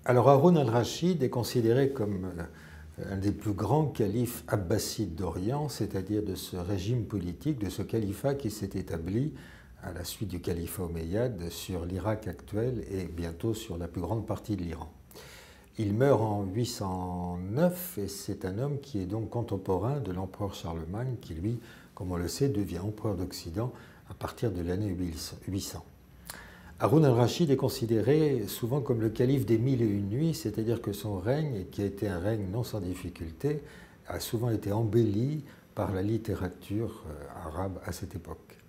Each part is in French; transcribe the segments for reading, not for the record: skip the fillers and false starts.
Alors Haroun al-Rachid est considéré comme un des plus grands califes abbassides d'Orient, c'est-à-dire de ce régime politique, de ce califat qui s'est établi à la suite du califat omeyyade sur l'Irak actuel et bientôt sur la plus grande partie de l'Iran. Il meurt en 809 et c'est un homme qui est donc contemporain de l'empereur Charlemagne qui, lui, comme on le sait, devient empereur d'Occident à partir de l'année 800. Haroun al-Rachid est considéré souvent comme le calife des mille et une nuits, c'est-à-dire que son règne, qui a été un règne non sans difficulté, a souvent été embelli par la littérature arabe à cette époque.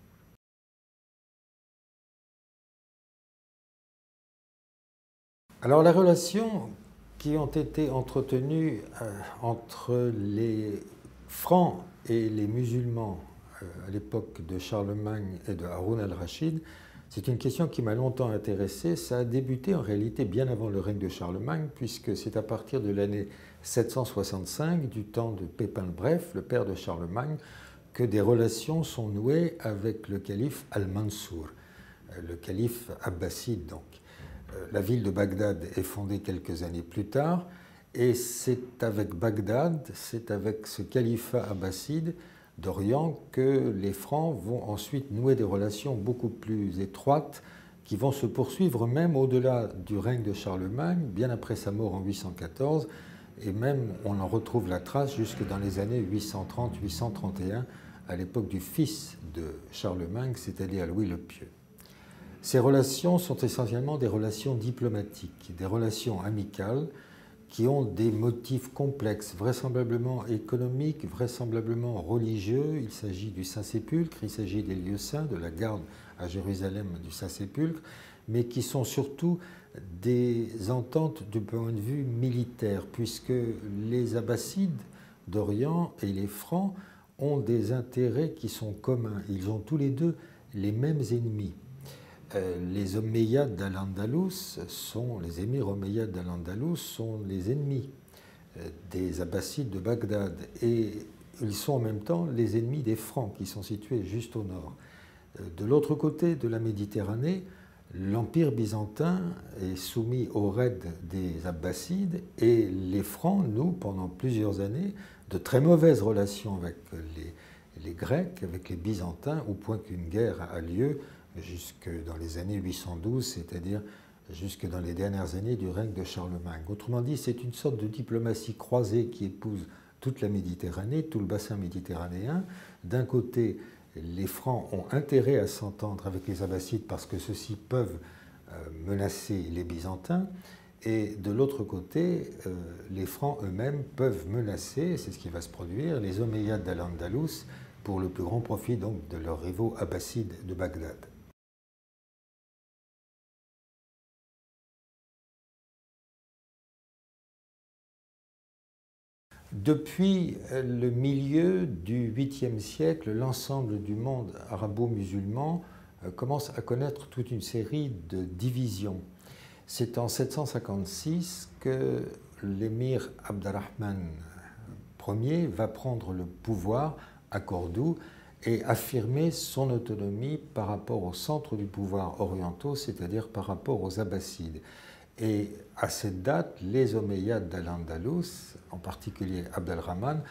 Alors les relations qui ont été entretenues entre les Francs et les musulmans à l'époque de Charlemagne et de Haroun al-Rachid, c'est une question qui m'a longtemps intéressé. Ça a débuté en réalité bien avant le règne de Charlemagne, puisque c'est à partir de l'année 765, du temps de Pépin le Bref, le père de Charlemagne, que des relations sont nouées avec le calife al-Mansour, le calife abbasside donc. La ville de Bagdad est fondée quelques années plus tard, et c'est avec Bagdad, c'est avec ce califat abbasside d'Orient que les Francs vont ensuite nouer des relations beaucoup plus étroites qui vont se poursuivre même au-delà du règne de Charlemagne, bien après sa mort en 814, et même on en retrouve la trace jusque dans les années 830-831, à l'époque du fils de Charlemagne, c'est-à-dire Louis le Pieux. Ces relations sont essentiellement des relations diplomatiques, des relations amicales, qui ont des motifs complexes, vraisemblablement économiques, vraisemblablement religieux. Il s'agit du Saint-Sépulcre, il s'agit des lieux saints, de la garde à Jérusalem du Saint-Sépulcre, mais qui sont surtout des ententes du point de vue militaire, puisque les Abbassides d'Orient et les Francs ont des intérêts qui sont communs. Ils ont tous les deux les mêmes ennemis. Les Omeyyades d'Al-Andalus les émirs Omeyyades d'Al-Andalus sont les ennemis des Abbassides de Bagdad et ils sont en même temps les ennemis des Francs qui sont situés juste au nord. De l'autre côté de la Méditerranée, l'Empire byzantin est soumis au raid des Abbassides et les Francs nouent pendant plusieurs années de très mauvaises relations avec les Grecs, avec les Byzantins, au point qu'une guerre a lieu jusque dans les années 812, c'est-à-dire jusque dans les dernières années du règne de Charlemagne. Autrement dit, c'est une sorte de diplomatie croisée qui épouse toute la Méditerranée, tout le bassin méditerranéen. D'un côté, les Francs ont intérêt à s'entendre avec les Abbassides parce que ceux-ci peuvent menacer les Byzantins, et de l'autre côté, les Francs eux-mêmes peuvent menacer, c'est ce qui va se produire, les Omeyyades d'Al-Andalus pour le plus grand profit donc de leurs rivaux abbassides de Bagdad. Depuis le milieu du 8e siècle, l'ensemble du monde arabo-musulman commence à connaître toute une série de divisions. C'est en 756 que l'émir Abd-ar-Rahman Ier va prendre le pouvoir à Cordoue et affirmer son autonomie par rapport au centre du pouvoir orientaux, c'est-à-dire par rapport aux Abbassides. Et à cette date, les Omeyyades d'Al-Andalus, en particulier Abd-al-Rahman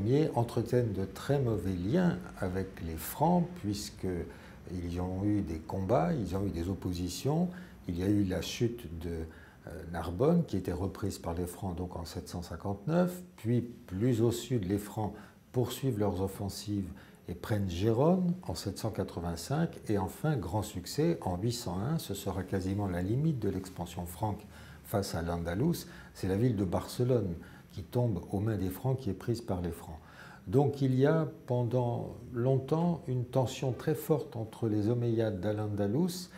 Ier, entretiennent de très mauvais liens avec les Francs, puisqu'ils ont eu des combats, ils ont eu des oppositions. Il y a eu la chute de Narbonne, qui était reprise par les Francs donc en 759, puis plus au sud, les Francs poursuivent leurs offensives et prennent Gérone en 785, et enfin, grand succès, en 801, ce sera quasiment la limite de l'expansion franque face à l'Andalus, c'est la ville de Barcelone qui tombe aux mains des Francs, qui est prise par les Francs. Donc il y a pendant longtemps une tension très forte entre les Omeyyades d'Al-Andalus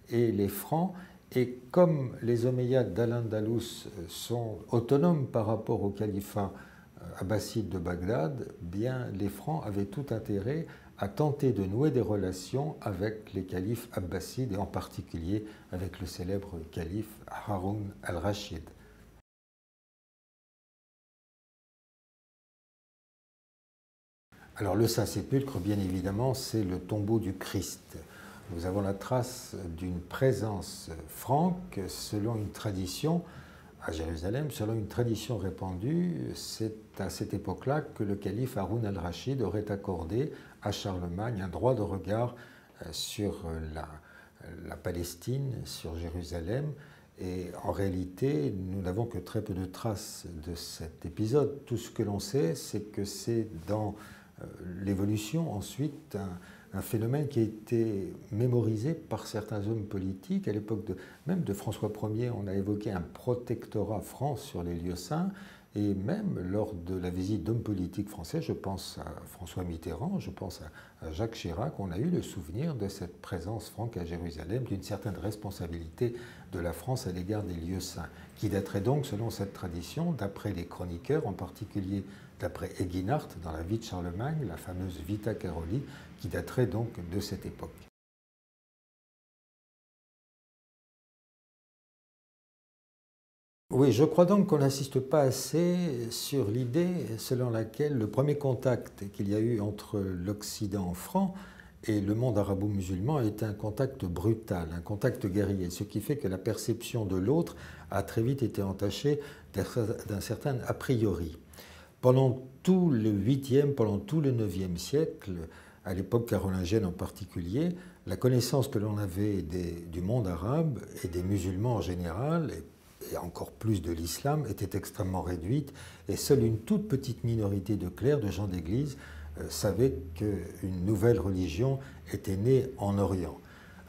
et les Francs, et comme les Omeyyades d'Al-Andalus sont autonomes par rapport au califat abbasside de Bagdad, bien les Francs avaient tout intérêt à tenter de nouer des relations avec les califes abbassides et en particulier avec le célèbre calife Haroun al-Rachid. Alors le Saint-Sépulcre, bien évidemment, c'est le tombeau du Christ. Nous avons la trace d'une présence franque selon une tradition à Jérusalem. Selon une tradition répandue, c'est à cette époque-là que le calife Haroun al-Rachid aurait accordé à Charlemagne un droit de regard sur la Palestine, sur Jérusalem. Et en réalité, nous n'avons que très peu de traces de cet épisode. Tout ce que l'on sait, c'est que c'est dans l'évolution ensuite un phénomène qui a été mémorisé par certains hommes politiques. À l'époque même de François Ier, on a évoqué un protectorat France sur les lieux saints. Et même lors de la visite d'hommes politiques français, je pense à François Mitterrand, je pense à Jacques Chirac, on a eu le souvenir de cette présence franque à Jérusalem, d'une certaine responsabilité de la France à l'égard des lieux saints, qui daterait donc, selon cette tradition, d'après les chroniqueurs, en particulier d'après Eginhard, dans la vie de Charlemagne, la fameuse Vita Caroli, qui daterait donc de cette époque. Oui, je crois donc qu'on n'insiste pas assez sur l'idée selon laquelle le premier contact qu'il y a eu entre l'Occident franc et le monde arabo-musulman est un contact brutal, un contact guerrier, ce qui fait que la perception de l'autre a très vite été entachée d'un certain a priori. Pendant tout le 8e, pendant tout le 9e siècle, à l'époque carolingienne en particulier, la connaissance que l'on avait du monde arabe et des musulmans en général, et encore plus de l'islam, était extrêmement réduite, et seule une toute petite minorité de clercs, de gens d'église, savaient qu'une nouvelle religion était née en Orient.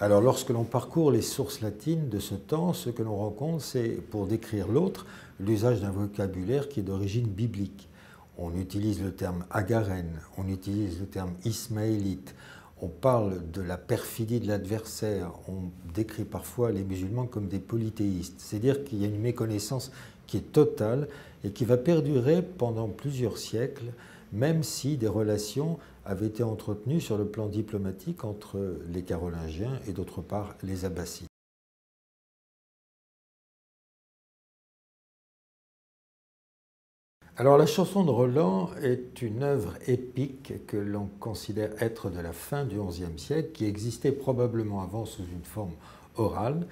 Alors lorsque l'on parcourt les sources latines de ce temps, ce que l'on rencontre, c'est, pour décrire l'autre, l'usage d'un vocabulaire qui est d'origine biblique. On utilise le terme agarène, on utilise le terme ismaélite, on parle de la perfidie de l'adversaire, on décrit parfois les musulmans comme des polythéistes. C'est-à-dire qu'il y a une méconnaissance qui est totale et qui va perdurer pendant plusieurs siècles, même si des relations avaient été entretenues sur le plan diplomatique entre les Carolingiens et d'autre part les Abbassides. Alors la chanson de Roland est une œuvre épique que l'on considère être de la fin du XIe siècle, qui existait probablement avant sous une forme orale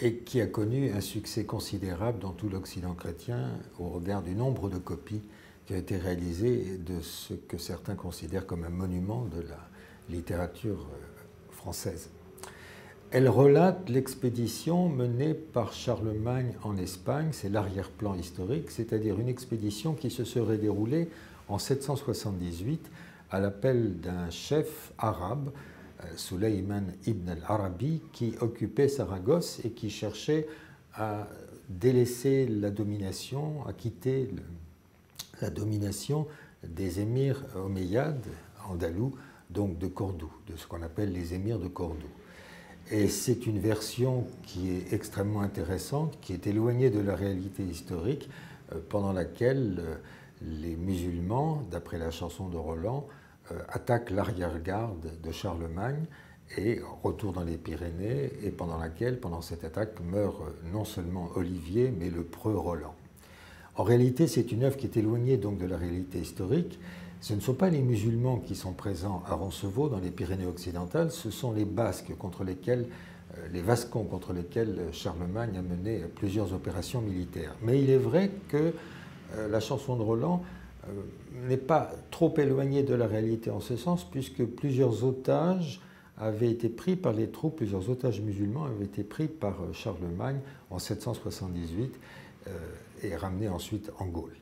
et qui a connu un succès considérable dans tout l'Occident chrétien au regard du nombre de copies qui ont été réalisées de ce que certains considèrent comme un monument de la littérature française. Elle relate l'expédition menée par Charlemagne en Espagne, c'est l'arrière-plan historique, c'est-à-dire une expédition qui se serait déroulée en 778 à l'appel d'un chef arabe, Sulayman ibn al-Arabi, qui occupait Saragosse et qui cherchait à délaisser la domination, à quitter la domination des émirs omeyyades, andalous, donc de Cordoue, de ce qu'on appelle les émirs de Cordoue. Et c'est une version qui est extrêmement intéressante, qui est éloignée de la réalité historique, pendant laquelle les musulmans, d'après la chanson de Roland, attaquent l'arrière-garde de Charlemagne et retournent dans les Pyrénées, et pendant cette attaque, meurt non seulement Olivier, mais le preux Roland. En réalité, c'est une œuvre qui est éloignée donc de la réalité historique. Ce ne sont pas les musulmans qui sont présents à Roncevaux, dans les Pyrénées occidentales, ce sont les Basques les Vascons contre lesquels Charlemagne a mené plusieurs opérations militaires. Mais il est vrai que la chanson de Roland n'est pas trop éloignée de la réalité en ce sens, puisque plusieurs otages avaient été pris par les troupes, plusieurs otages musulmans avaient été pris par Charlemagne en 778 et ramenés ensuite en Gaule.